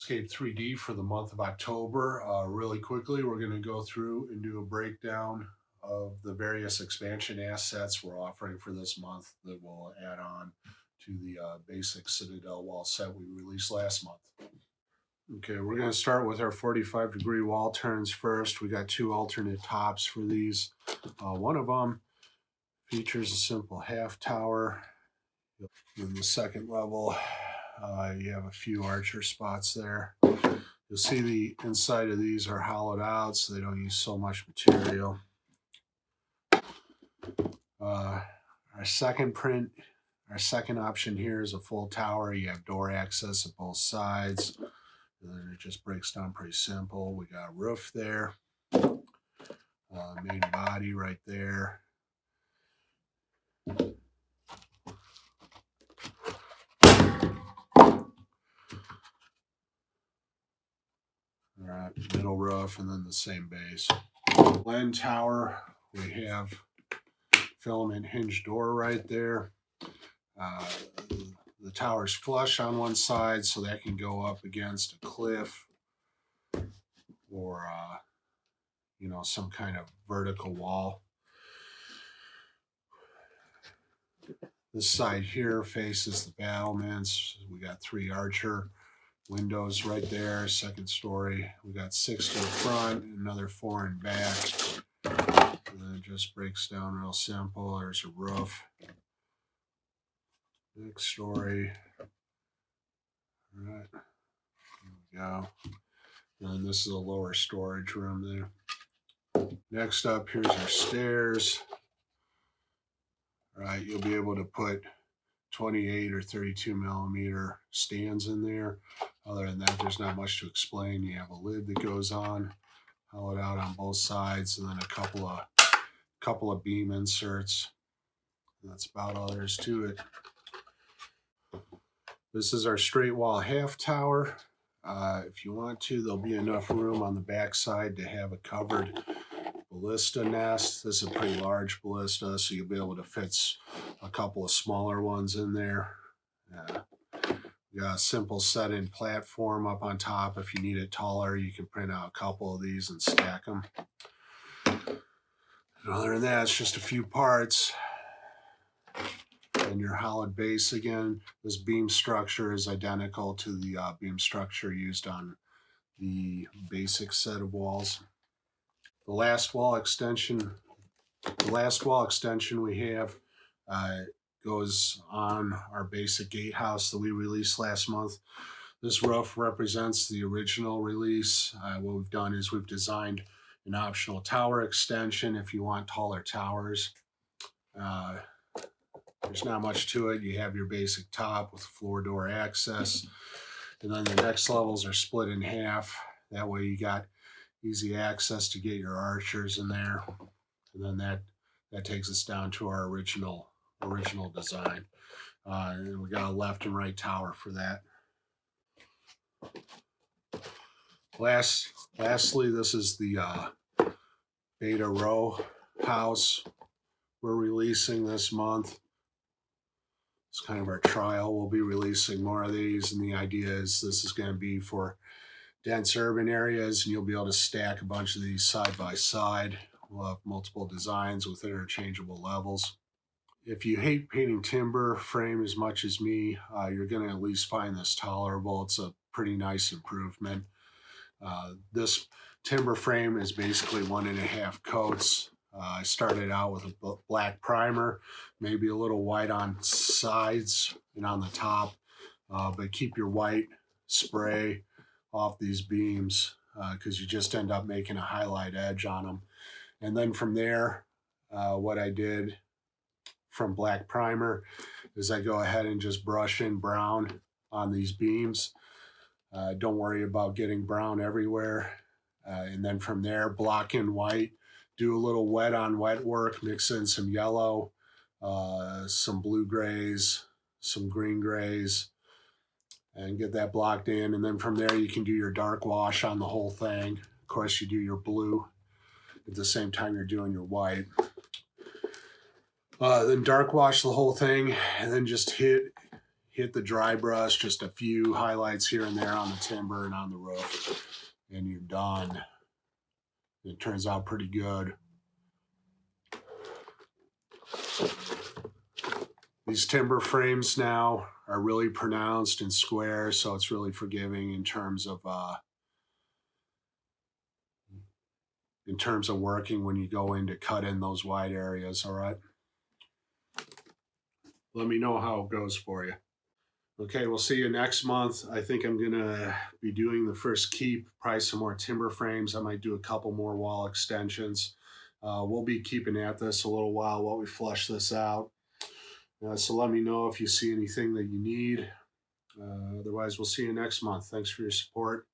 Landscape 3D for the month of October. Really quickly, we're going to go through and do a breakdown of the various expansion assets we're offering for this month that will add on to the basic Citadel wall set we released last month. Okay, we're going to start with our 45-degree wall turns first. We got two alternate tops for these. One of them features a simple half tower. In the second level, you have a few archer spots there. You'll see the inside of these are hollowed out, so they don't use so much material. Our second option here is a full tower. You have door access at both sides. And then it just breaks down pretty simple. We got a roof there, main body right there. All right, middle roof, and then the same base. Land tower, we have filament hinge door right there. The tower's flush on one side, so that can go up against a cliff or some kind of vertical wall. This side here faces the battlements. We got 3 archer windows right there, second story. We got 6 to the front, another 4 in back. And then it just breaks down real simple. There's a roof. Next story. All right, here we go. And this is a lower storage room there. Next up, here's our stairs. All right, you'll be able to put 28 or 32 millimeter stands in there. Other than that, there's not much to explain. You have a lid that goes on, hollowed out on both sides, and then a couple of beam inserts. And that's about all there is to it. This is our straight wall half tower. If you want to, there'll be enough room on the back side to have a covered ballista nest. This is a pretty large ballista, so you'll be able to fit a couple of smaller ones in there. We got a simple set-in platform up on top. If you need it taller, you can print out a couple of these and stack them. And other than that, it's just a few parts. And your hollowed base again. This beam structure is identical to the beam structure used on the basic set of walls. The last wall extension we have goes on our basic gatehouse that we released last month. This roof represents the original release. What we've done is we've designed an optional tower extension if you want taller towers. There's not much to it. You have your basic top with floor door access, and then the next levels are split in half. That way you got easy access to get your archers in there, and then that takes us down to our original design. And we got a left and right tower for that. Lastly, this is the Beta RowHouse we're releasing this month. It's kind of our trial. We'll be releasing more of these, and the idea is this is going to be for dense urban areas, and you'll be able to stack a bunch of these side by side. We'll have multiple designs with interchangeable levels. If you hate painting timber frame as much as me, you're going to at least find this tolerable. It's a pretty nice improvement. This timber frame is basically 1.5 coats. I started out with a black primer, maybe a little white on sides and on the top, but keep your white spray off these beams because you just end up making a highlight edge on them. And then from there, what I did from black primer is I go ahead and just brush in brown on these beams. Don't worry about getting brown everywhere. And then from there, block in white, do a little wet on wet work, mix in some yellow, some blue grays, some green grays, and get that blocked in. And then from there, you can do your dark wash on the whole thing. Of course, you do your blue at the same time you're doing your white. Then dark wash the whole thing, and then just hit hit the dry brush, just a few highlights here and there on the timber and on the roof, and you're done. It turns out pretty good. These timber frames now are really pronounced and square, so it's really forgiving in terms of working when you go in to cut in those wide areas. All right. Let me know how it goes for you. Okay, we'll see you next month. I think I'm gonna be doing the first keep, probably some more timber frames. I might do a couple more wall extensions. We'll be keeping at this a little while while we flush this out. So let me know if you see anything that you need. Otherwise, we'll see you next month. Thanks for your support.